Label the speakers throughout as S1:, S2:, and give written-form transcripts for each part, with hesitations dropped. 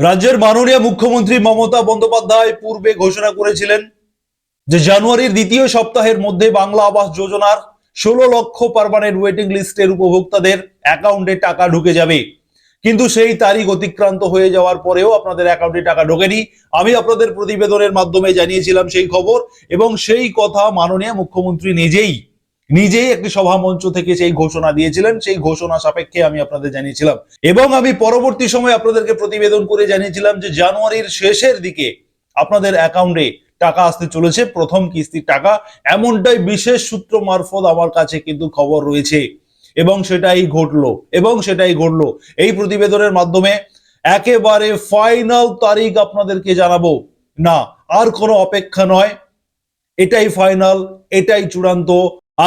S1: রাজ্যের মাননীয় মুখ্যমন্ত্রী মমতা বন্দ্যোপাধ্যায় পূর্বে ঘোষণা করেছিলেন যে জানুয়ারির দ্বিতীয় সপ্তাহের মধ্যে বাংলা আবাস যোজনার 16 লক্ষ পার্মানেন্ট ওয়েটিং লিস্টের উপভোক্তাদের অ্যাকাউন্টে টাকা ঢুকে যাবে। কিন্তু সেই তারিখ অতিক্রান্ত হয়ে যাওয়ার পরেও আপনাদের অ্যাকাউন্টে টাকা ঢোকেনি। আমি আপনাদের প্রতিবেদনের মাধ্যমে জানিয়েছিলাম সেই খবর, এবং সেই কথা মাননীয় মুখ্যমন্ত্রী নিজেই একটি সভা মঞ্চ থেকে সেই ঘোষণা দিয়েছিলেন। সেই ঘোষণা সাপেক্ষে আমি আপনাদের জানিয়েছিলাম, এবং আমি পরবর্তী সময় আপনাদেরকে প্রতিবেদন করে জানিয়েছিলাম যে জানুয়ারির শেষের দিকে আপনাদের অ্যাকাউন্টে টাকা আসতে চলেছে, প্রথম কিস্তির টাকা। এমনটাই বিশেষ সূত্র মারফত আমার কাছে কিন্তু খবর রয়েছে, এবং সেটাই ঘটলো। এই প্রতিবেদনের মাধ্যমে একেবারে ফাইনাল তারিখ আপনাদেরকে জানাবো। না, আর কোনো অপেক্ষা নয়, এটাই ফাইনাল, এটাই চূড়ান্ত।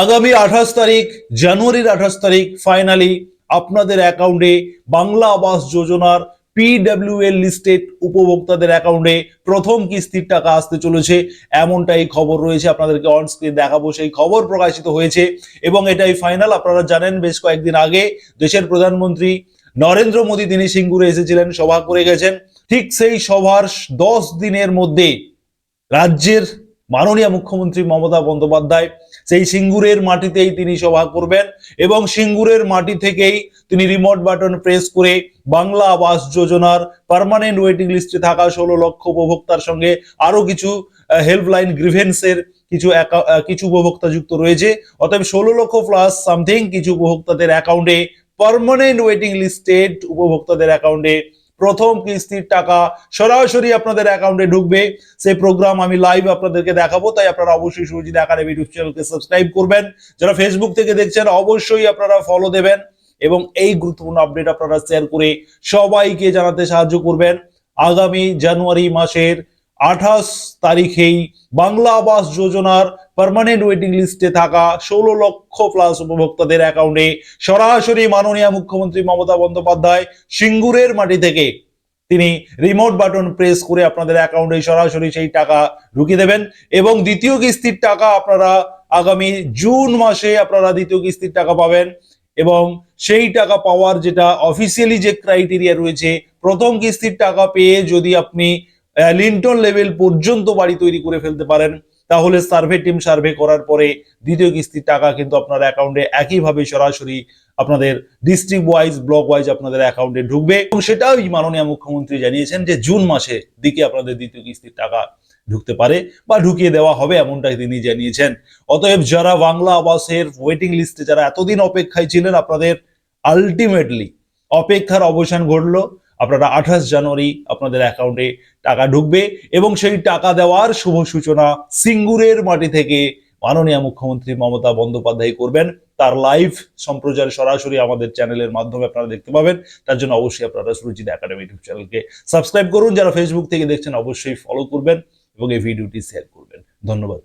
S1: আগামী 28 তারিখ, জানুয়ারির 28 তারিখ ফাইনালি আপনাদের অ্যাকাউন্টে বাংলা আবাস যোজনার PWL লিস্টেড উপভোক্তাদের অ্যাকাউন্টে প্রথম কিস্তির টাকা আসতে চলেছে, এমনটাই খবর রয়েছে। আপনাদেরকে অন স্ক্রিন দেখাবো, সেই খবর প্রকাশিত হয়েছে, এবং এটাই ফাইনাল। আপনারা জানেন বেশ কয়েকদিন আগে দেশের প্রধানমন্ত্রী নরেন্দ্র মোদী তিনি সিঙ্গুরে এসেছিলেন, সভা করে গেছেন। ঠিক সেই সভার 10 দিনের মধ্যে রাজ্যের মাননীয় মুখ্যমন্ত্রী মমতা বন্দ্যোপাধ্যায় সেই সিঙ্গুরের মাটিতেই তিনি সভা করবেন, এবং সিঙ্গুরের মাটি থেকেই তিনি রিমোট বাটন প্রেস করে বাংলা আবাস যোজনার পার্মানেন্ট ওয়েটিং লিস্টে থাকা 16 লক্ষ উপভোক্তার সঙ্গে আরো কিছু হেল্পলাইন গ্রিভেন্সের কিছু উপভোক্তা যুক্ত রয়েছে। অতএব 16 লক্ষ প্লাস সামথিং কিছু উপভোক্তাদের অ্যাকাউন্টে, পার্মানেন্ট ওয়েটিং লিস্টেড উপভোক্তাদের অ্যাকাউন্টে প্রথম কিস্তির টাকা সরাসরি আপনাদের অ্যাকাউন্টে ঢুকবে। সেই প্রোগ্রাম আমি লাইভ আপনাদেরকে দেখাবো, তাই আপনারা অবশ্যই সুরজিৎ একাডেমি ইউটিউব চ্যানেলকে সাবস্ক্রাইব করবেন। যারা ফেসবুক থেকে দেখছেন অবশ্যই আপনারা ফলো দেবেন, এবং এই গুরুত্বপূর্ণ আপডেট আপনারা শেয়ার করে সবাইকে জানাতে সাহায্য করবেন। আগামী জানুয়ারি মাসের 28 তারিখেই বাংলা আবাস যোজনার পার্মানেন্ট ওয়েটিং লিস্টে থাকা 16 লক্ষ প্লাস উপভোক্তাদের অ্যাকাউন্টে সরাসরি মাননীয় মুখ্যমন্ত্রী মমতা বন্দ্যোপাধ্যায় সিঙ্গুরের মাটি থেকে তিনি রিমোট বাটন প্রেস করে আপনাদের অ্যাকাউন্টে সরাসরি সেই টাকা ঢুকিয়ে দেবেন। এবং দ্বিতীয় কিস্তির টাকা আপনারা আগামী জুন মাসে আপনারা দ্বিতীয় কিস্তির টাকা পাবেন, এবং সেই টাকা পাওয়ার যেটা অফিসিয়ালি যে ক্রাইটেরিয়া রয়েছে, প্রথম কিস্তির টাকা পেয়ে যদি আপনি লিন্টন লেভেল পর্যন্ত বাড়ি তৈরি করে ফেলতে পারেন, তাহলে সার্ভে টিম সার্ভে করার পরে দ্বিতীয় কিস্তির টাকা কিন্তু আপনার অ্যাকাউন্টে একইভাবে সরাসরি আপনাদের ডিস্ট্রিক্ট ওয়াইজ, ব্লক ওয়াইজ আপনাদের অ্যাকাউন্টে ঢুকবে। এবং সেটাও মাননীয় মুখ্যমন্ত্রী জানিয়েছেন যে জুন মাসে দিকে আপনাদের দ্বিতীয় কিস্তির টাকা ঢুকতে পারে বা ঢুকিয়ে দেওয়া হবে, এমনটাই তিনি জানিয়েছেন। অতএব যারা বাংলা আবাসের ওয়েটিং লিস্টে যারা এতদিন অপেক্ষায় ছিলেন, আপনাদের আলটিমেটলি অপেক্ষার অবসান ঘটলো। আপনারা 28 জানুয়ারি আপনাদের অ্যাকাউন্টে টাকা ঢুকবে, এবং সেই টাকা দেওয়ার শুভ সূচনা সিঙ্গুরের মাটি থেকে মাননীয় মুখ্যমন্ত্রী মমতা বন্দ্যোপাধ্যায় করবেন। তার লাইভ সম্প্রচার সরাসরি আমাদের চ্যানেলের মাধ্যমে আপনারা দেখতে পাবেন। তার জন্য অবশ্যই আপনারা সুরজিৎ একাডেমি ইউটিউব চ্যানেলকে সাবস্ক্রাইব করুন। যারা ফেসবুক থেকে দেখছেন অবশ্যই ফলো করবেন, এবং এই ভিডিওটি শেয়ার করবেন। ধন্যবাদ।